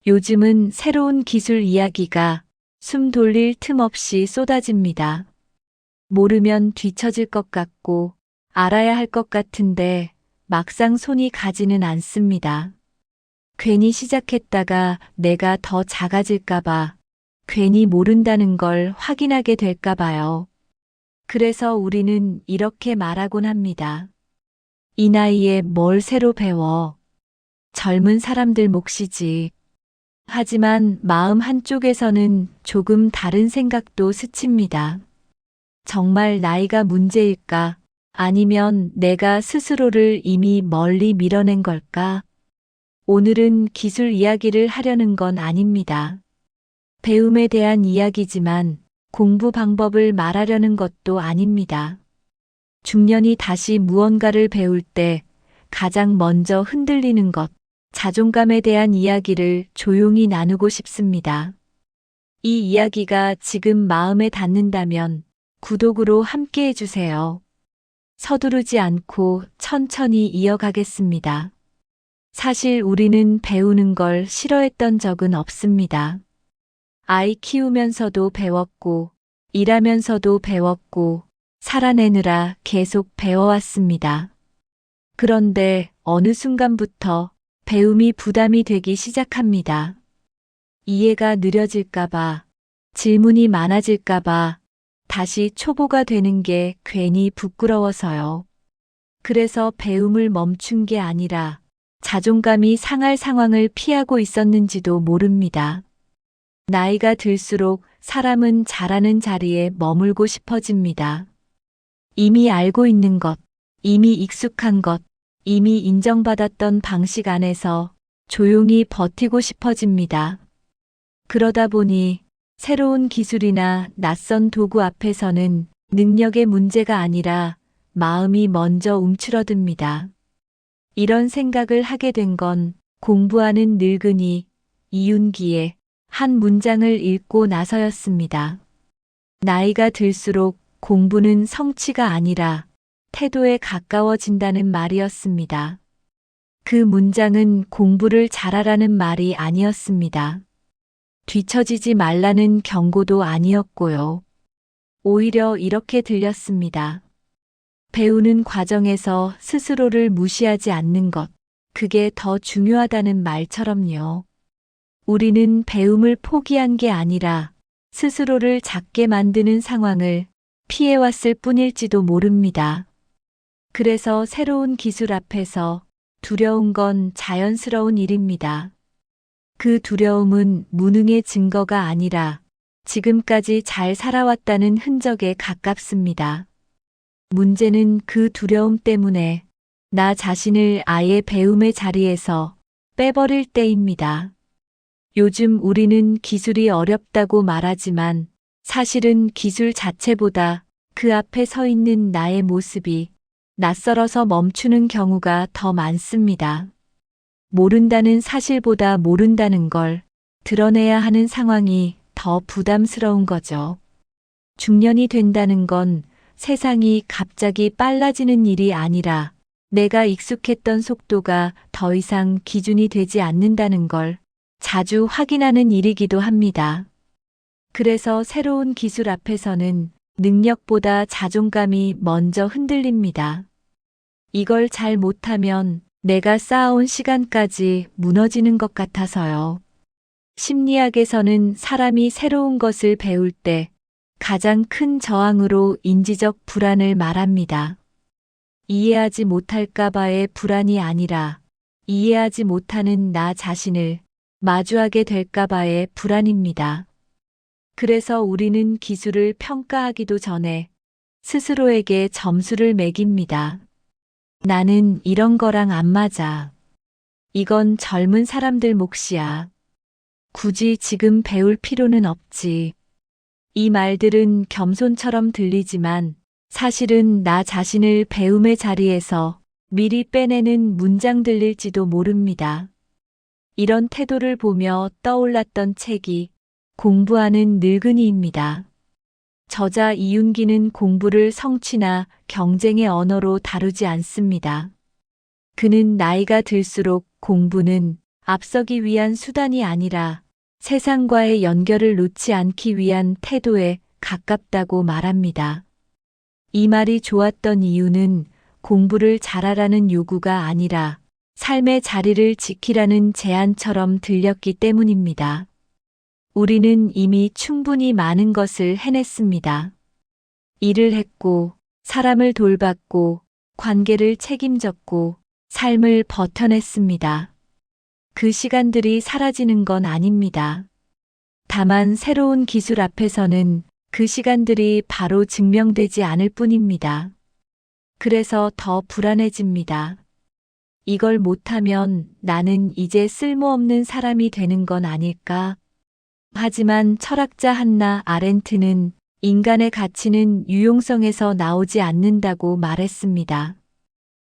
요즘은 새로운 기술 이야기가 숨 돌릴 틈 없이 쏟아집니다. 모르면 뒤처질 것 같고 알아야 할 것 같은데 막상 손이 가지는 않습니다. 괜히 시작했다가 내가 더 작아질까봐, 괜히 모른다는 걸 확인하게 될까봐요. 그래서 우리는 이렇게 말하곤 합니다. 이 나이에 뭘 새로 배워. 젊은 사람들 몫이지. 하지만 마음 한쪽에서는 조금 다른 생각도 스칩니다. 정말 나이가 문제일까? 아니면 내가 스스로를 이미 멀리 밀어낸 걸까? 오늘은 기술 이야기를 하려는 건 아닙니다. 배움에 대한 이야기지만 공부 방법을 말하려는 것도 아닙니다. 중년이 다시 무언가를 배울 때 가장 먼저 흔들리는 것, 자존감에 대한 이야기를 조용히 나누고 싶습니다. 이 이야기가 지금 마음에 닿는다면 구독으로 함께 해주세요. 서두르지 않고 천천히 이어가겠습니다. 사실 우리는 배우는 걸 싫어했던 적은 없습니다. 아이 키우면서도 배웠고, 일하면서도 배웠고, 살아내느라 계속 배워왔습니다. 그런데 어느 순간부터 배움이 부담이 되기 시작합니다. 이해가 느려질까봐, 질문이 많아질까봐, 다시 초보가 되는 게 괜히 부끄러워서요. 그래서 배움을 멈춘 게 아니라 자존감이 상할 상황을 피하고 있었는지도 모릅니다. 나이가 들수록 사람은 잘하는 자리에 머물고 싶어집니다. 이미 알고 있는 것, 이미 익숙한 것, 이미 인정받았던 방식 안에서 조용히 버티고 싶어집니다. 그러다 보니 새로운 기술이나 낯선 도구 앞에서는 능력의 문제가 아니라 마음이 먼저 움츠러듭니다. 이런 생각을 하게 된 건 공부하는 늙은이 이윤기의 한 문장을 읽고 나서였습니다. 나이가 들수록 공부는 성취가 아니라 태도에 가까워진다는 말이었습니다. 그 문장은 공부를 잘하라는 말이 아니었습니다. 뒤처지지 말라는 경고도 아니었고요. 오히려 이렇게 들렸습니다. 배우는 과정에서 스스로를 무시하지 않는 것, 그게 더 중요하다는 말처럼요. 우리는 배움을 포기한 게 아니라 스스로를 작게 만드는 상황을 피해왔을 뿐일지도 모릅니다. 그래서 새로운 기술 앞에서 두려운 건 자연스러운 일입니다. 그 두려움은 무능의 증거가 아니라 지금까지 잘 살아왔다는 흔적에 가깝습니다. 문제는 그 두려움 때문에 나 자신을 아예 배움의 자리에서 빼버릴 때입니다. 요즘 우리는 기술이 어렵다고 말하지만 사실은 기술 자체보다 그 앞에 서 있는 나의 모습이 낯설어서 멈추는 경우가 더 많습니다. 모른다는 사실보다 모른다는 걸 드러내야 하는 상황이 더 부담스러운 거죠. 중년이 된다는 건 세상이 갑자기 빨라지는 일이 아니라 내가 익숙했던 속도가 더 이상 기준이 되지 않는다는 걸 자주 확인하는 일이기도 합니다. 그래서 새로운 기술 앞에서는 능력보다 자존감이 먼저 흔들립니다. 이걸 잘 못하면 내가 쌓아온 시간까지 무너지는 것 같아서요. 심리학에서는 사람이 새로운 것을 배울 때 가장 큰 저항으로 인지적 불안을 말합니다. 이해하지 못할까봐의 불안이 아니라 이해하지 못하는 나 자신을 마주하게 될까봐의 불안입니다. 그래서 우리는 기술을 평가하기도 전에 스스로에게 점수를 매깁니다. 나는 이런 거랑 안 맞아. 이건 젊은 사람들 몫이야. 굳이 지금 배울 필요는 없지. 이 말들은 겸손처럼 들리지만 사실은 나 자신을 배움의 자리에서 미리 빼내는 문장들일지도 모릅니다. 이런 태도를 보며 떠올랐던 책이 공부하는 늙은이입니다. 저자 이윤기는 공부를 성취나 경쟁의 언어로 다루지 않습니다. 그는 나이가 들수록 공부는 앞서기 위한 수단이 아니라 세상과의 연결을 놓지 않기 위한 태도에 가깝다고 말합니다. 이 말이 좋았던 이유는 공부를 잘하라는 요구가 아니라 삶의 자리를 지키라는 제안처럼 들렸기 때문입니다. 우리는 이미 충분히 많은 것을 해냈습니다. 일을 했고, 사람을 돌봤고, 관계를 책임졌고, 삶을 버텨냈습니다. 그 시간들이 사라지는 건 아닙니다. 다만 새로운 기술 앞에서는 그 시간들이 바로 증명되지 않을 뿐입니다. 그래서 더 불안해집니다. 이걸 못하면 나는 이제 쓸모없는 사람이 되는 건 아닐까? 하지만 철학자 한나 아렌트는 인간의 가치는 유용성에서 나오지 않는다고 말했습니다.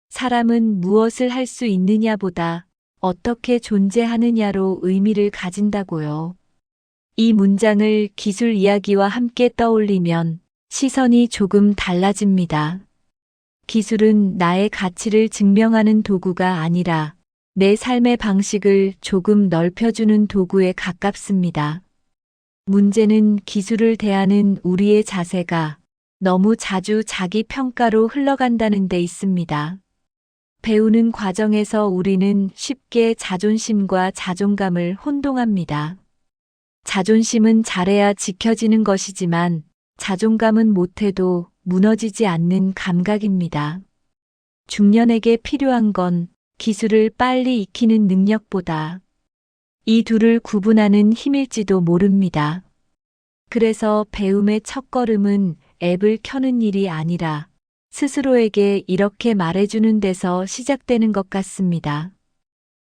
사람은 무엇을 할 수 있느냐보다 어떻게 존재하느냐로 의미를 가진다고요. 이 문장을 기술 이야기와 함께 떠올리면 시선이 조금 달라집니다. 기술은 나의 가치를 증명하는 도구가 아니라 내 삶의 방식을 조금 넓혀주는 도구에 가깝습니다. 문제는 기술을 대하는 우리의 자세가 너무 자주 자기 평가로 흘러간다는 데 있습니다. 배우는 과정에서 우리는 쉽게 자존심과 자존감을 혼동합니다. 자존심은 잘해야 지켜지는 것이지만 자존감은 못해도 무너지지 않는 감각입니다. 중년에게 필요한 건 기술을 빨리 익히는 능력보다 이 둘을 구분하는 힘일지도 모릅니다. 그래서 배움의 첫걸음은 앱을 켜는 일이 아니라 스스로에게 이렇게 말해주는 데서 시작되는 것 같습니다.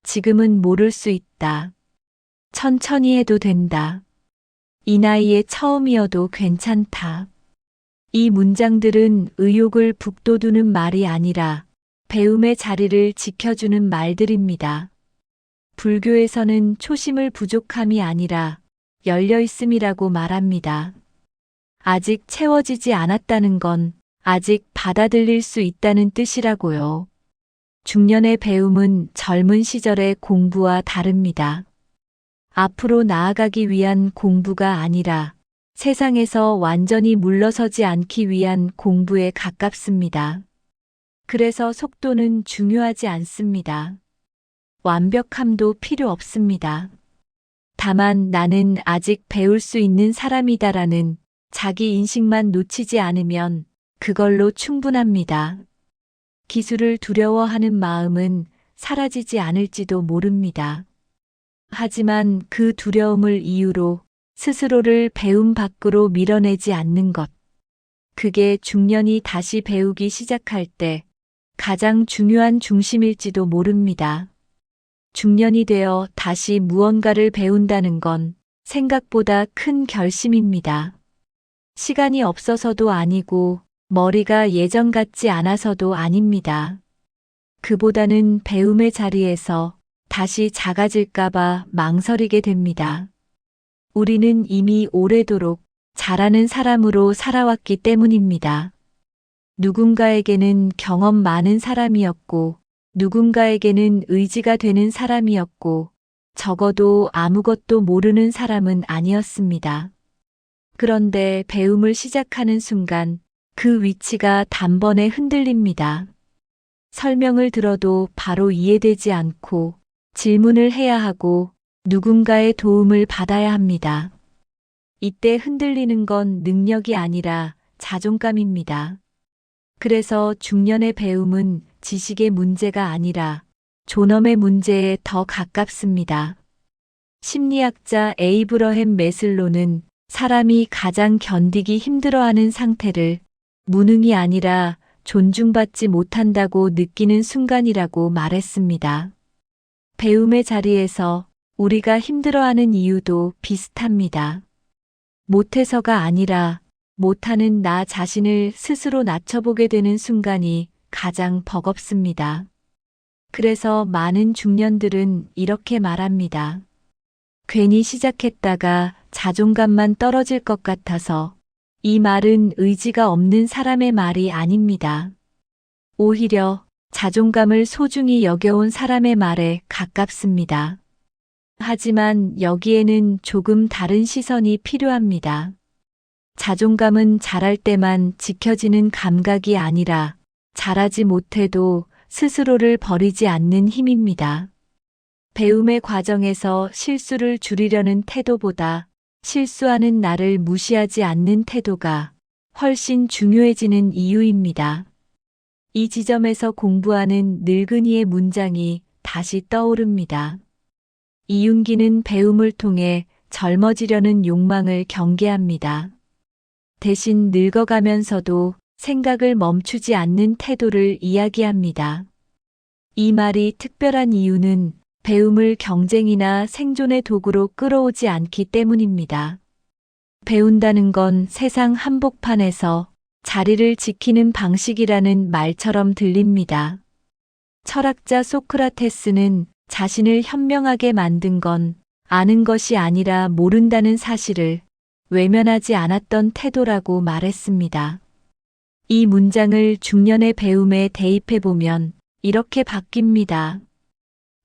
지금은 모를 수 있다. 천천히 해도 된다. 이 나이에 처음이어도 괜찮다. 이 문장들은 의욕을 북돋우는 말이 아니라 배움의 자리를 지켜주는 말들입니다. 불교에서는 초심을 부족함이 아니라 열려있음이라고 말합니다. 아직 채워지지 않았다는 건 아직 받아들일 수 있다는 뜻이라고요. 중년의 배움은 젊은 시절의 공부와 다릅니다. 앞으로 나아가기 위한 공부가 아니라 세상에서 완전히 물러서지 않기 위한 공부에 가깝습니다. 그래서 속도는 중요하지 않습니다. 완벽함도 필요 없습니다. 다만 나는 아직 배울 수 있는 사람이다라는 자기 인식만 놓치지 않으면 그걸로 충분합니다. 기술을 두려워하는 마음은 사라지지 않을지도 모릅니다. 하지만 그 두려움을 이유로 스스로를 배움 밖으로 밀어내지 않는 것. 그게 중년이 다시 배우기 시작할 때 가장 중요한 중심일지도 모릅니다. 중년이 되어 다시 무언가를 배운다는 건 생각보다 큰 결심입니다. 시간이 없어서도 아니고 머리가 예전 같지 않아서도 아닙니다. 그보다는 배움의 자리에서 다시 작아질까봐 망설이게 됩니다. 우리는 이미 오래도록 잘하는 사람으로 살아왔기 때문입니다. 누군가에게는 경험 많은 사람이었고, 누군가에게는 의지가 되는 사람이었고, 적어도 아무것도 모르는 사람은 아니었습니다. 그런데 배움을 시작하는 순간 그 위치가 단번에 흔들립니다. 설명을 들어도 바로 이해되지 않고 질문을 해야 하고 누군가의 도움을 받아야 합니다. 이때 흔들리는 건 능력이 아니라 자존감입니다. 그래서 중년의 배움은 지식의 문제가 아니라 존엄의 문제에 더 가깝습니다. 심리학자 에이브러햄 매슬로는 사람이 가장 견디기 힘들어하는 상태를 무능이 아니라 존중받지 못한다고 느끼는 순간이라고 말했습니다. 배움의 자리에서 우리가 힘들어하는 이유도 비슷합니다. 못해서가 아니라 못하는 나 자신을 스스로 낮춰보게 되는 순간이 가장 버겁습니다. 그래서 많은 중년들은 이렇게 말합니다. 괜히 시작했다가 자존감만 떨어질 것 같아서. 이 말은 의지가 없는 사람의 말이 아닙니다. 오히려 자존감을 소중히 여겨온 사람의 말에 가깝습니다. 하지만 여기에는 조금 다른 시선이 필요합니다. 자존감은 잘할 때만 지켜지는 감각이 아니라 잘하지 못해도 스스로를 버리지 않는 힘입니다. 배움의 과정에서 실수를 줄이려는 태도보다 실수하는 나를 무시하지 않는 태도가 훨씬 중요해지는 이유입니다. 이 지점에서 공부하는 늙은이의 문장이 다시 떠오릅니다. 이윤기는 배움을 통해 젊어지려는 욕망을 경계합니다. 대신 늙어가면서도 생각을 멈추지 않는 태도를 이야기합니다. 이 말이 특별한 이유는 배움을 경쟁이나 생존의 도구로 끌어오지 않기 때문입니다. 배운다는 건 세상 한복판에서 자리를 지키는 방식이라는 말처럼 들립니다. 철학자 소크라테스는 자신을 현명하게 만든 건 아는 것이 아니라 모른다는 사실을 외면하지 않았던 태도라고 말했습니다. 이 문장을 중년의 배움에 대입해보면 이렇게 바뀝니다.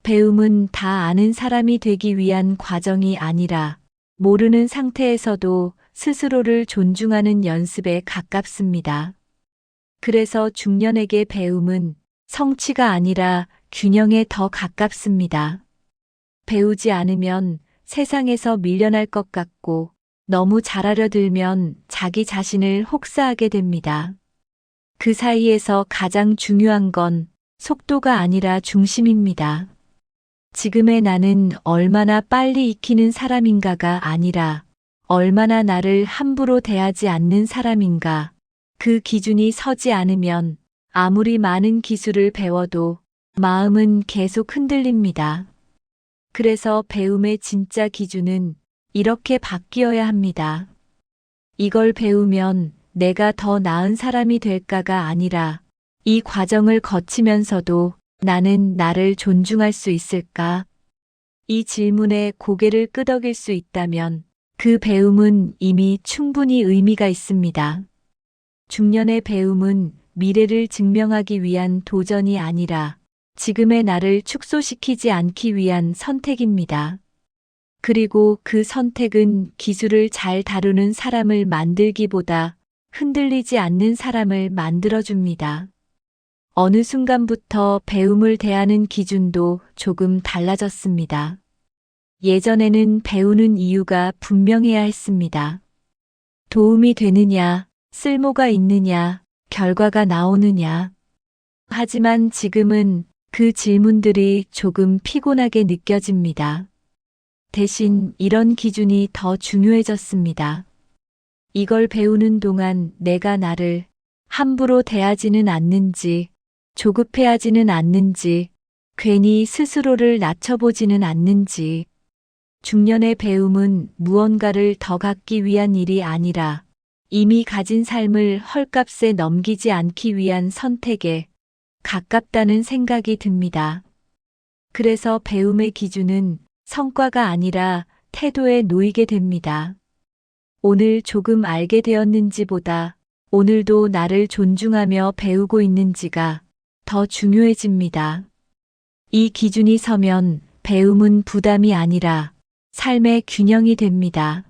배움은 다 아는 사람이 되기 위한 과정이 아니라 모르는 상태에서도 스스로를 존중하는 연습에 가깝습니다. 그래서 중년에게 배움은 성취가 아니라 균형에 더 가깝습니다. 배우지 않으면 세상에서 밀려날 것 같고 너무 잘하려 들면 자기 자신을 혹사하게 됩니다. 그 사이에서 가장 중요한 건 속도가 아니라 중심입니다. 지금의 나는 얼마나 빨리 익히는 사람인가가 아니라 얼마나 나를 함부로 대하지 않는 사람인가. 그 기준이 서지 않으면 아무리 많은 기술을 배워도 마음은 계속 흔들립니다. 그래서 배움의 진짜 기준은 이렇게 바뀌어야 합니다. 이걸 배우면 내가 더 나은 사람이 될까가 아니라 이 과정을 거치면서도 나는 나를 존중할 수 있을까? 이 질문에 고개를 끄덕일 수 있다면 그 배움은 이미 충분히 의미가 있습니다. 중년의 배움은 미래를 증명하기 위한 도전이 아니라 지금의 나를 축소시키지 않기 위한 선택입니다. 그리고 그 선택은 기술을 잘 다루는 사람을 만들기보다 흔들리지 않는 사람을 만들어줍니다. 어느 순간부터 배움을 대하는 기준도 조금 달라졌습니다. 예전에는 배우는 이유가 분명해야 했습니다. 도움이 되느냐, 쓸모가 있느냐, 결과가 나오느냐. 하지만 지금은 그 질문들이 조금 피곤하게 느껴집니다. 대신 이런 기준이 더 중요해졌습니다. 이걸 배우는 동안 내가 나를 함부로 대하지는 않는지, 조급해하지는 않는지, 괜히 스스로를 낮춰보지는 않는지. 중년의 배움은 무언가를 더 갖기 위한 일이 아니라 이미 가진 삶을 헐값에 넘기지 않기 위한 선택에 가깝다는 생각이 듭니다. 그래서 배움의 기준은 성과가 아니라 태도에 놓이게 됩니다. 오늘 조금 알게 되었는지보다 오늘도 나를 존중하며 배우고 있는지가 더 중요해집니다. 이 기준이 서면 배움은 부담이 아니라 삶의 균형이 됩니다.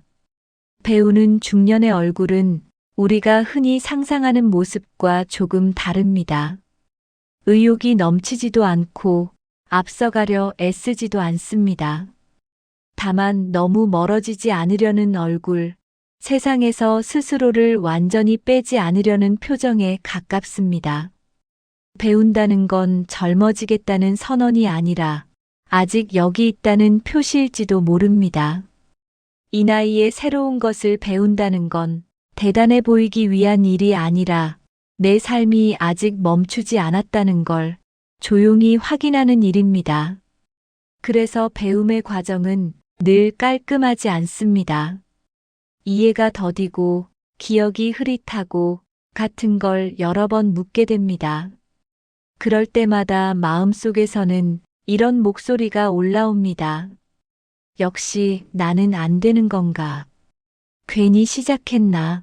배우는 중년의 얼굴은 우리가 흔히 상상하는 모습과 조금 다릅니다. 의욕이 넘치지도 않고 앞서가려 애쓰지도 않습니다. 다만 너무 멀어지지 않으려는 얼굴, 세상에서 스스로를 완전히 빼지 않으려는 표정에 가깝습니다. 배운다는 건 젊어지겠다는 선언이 아니라 아직 여기 있다는 표시일지도 모릅니다. 이 나이에 새로운 것을 배운다는 건 대단해 보이기 위한 일이 아니라 내 삶이 아직 멈추지 않았다는 걸 조용히 확인하는 일입니다. 그래서 배움의 과정은 늘 깔끔하지 않습니다. 이해가 더디고 기억이 흐릿하고 같은 걸 여러 번 묻게 됩니다. 그럴 때마다 마음속에서는 이런 목소리가 올라옵니다. 역시 나는 안 되는 건가? 괜히 시작했나?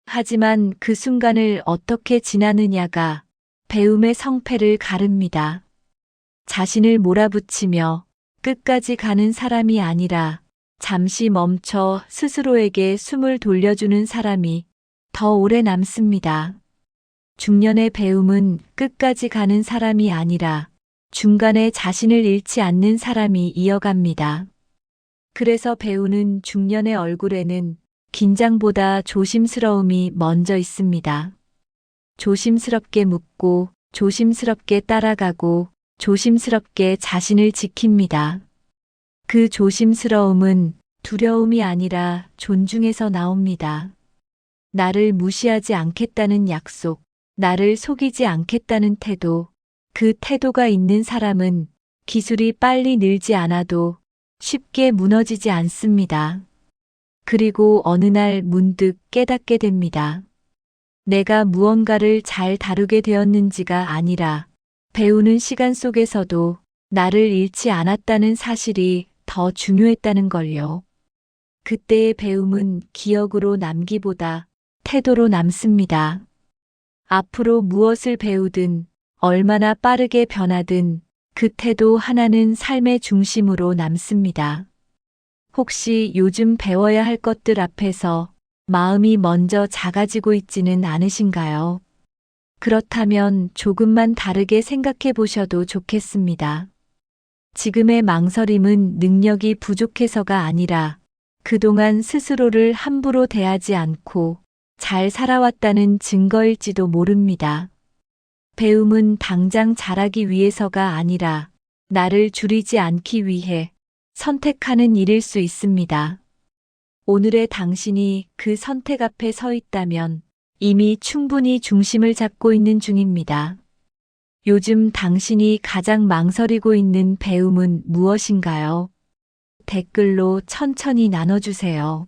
하지만 그 순간을 어떻게 지나느냐가 배움의 성패를 가릅니다. 자신을 몰아붙이며 끝까지 가는 사람이 아니라 잠시 멈춰 스스로에게 숨을 돌려주는 사람이 더 오래 남습니다. 중년의 배움은 끝까지 가는 사람이 아니라 중간에 자신을 잃지 않는 사람이 이어갑니다. 그래서 배우는 중년의 얼굴에는 긴장보다 조심스러움이 먼저 있습니다. 조심스럽게 묻고, 조심스럽게 따라가고, 조심스럽게 자신을 지킵니다. 그 조심스러움은 두려움이 아니라 존중에서 나옵니다. 나를 무시하지 않겠다는 약속, 나를 속이지 않겠다는 태도, 그 태도가 있는 사람은 기술이 빨리 늘지 않아도 쉽게 무너지지 않습니다. 그리고 어느 날 문득 깨닫게 됩니다. 내가 무언가를 잘 다루게 되었는지가 아니라 배우는 시간 속에서도 나를 잃지 않았다는 사실이 더 중요했다는 걸요. 그때의 배움은 기억으로 남기보다 태도로 남습니다. 앞으로 무엇을 배우든 얼마나 빠르게 변하든 그 태도 하나는 삶의 중심으로 남습니다. 혹시 요즘 배워야 할 것들 앞에서 마음이 먼저 작아지고 있지는 않으신가요? 그렇다면 조금만 다르게 생각해 보셔도 좋겠습니다. 지금의 망설임은 능력이 부족해서가 아니라 그동안 스스로를 함부로 대하지 않고 잘 살아왔다는 증거일지도 모릅니다. 배움은 당장 잘하기 위해서가 아니라 나를 줄이지 않기 위해 선택하는 일일 수 있습니다. 오늘의 당신이 그 선택 앞에 서 있다면 이미 충분히 중심을 잡고 있는 중입니다. 요즘 당신이 가장 망설이고 있는 배움은 무엇인가요? 댓글로 천천히 나눠주세요.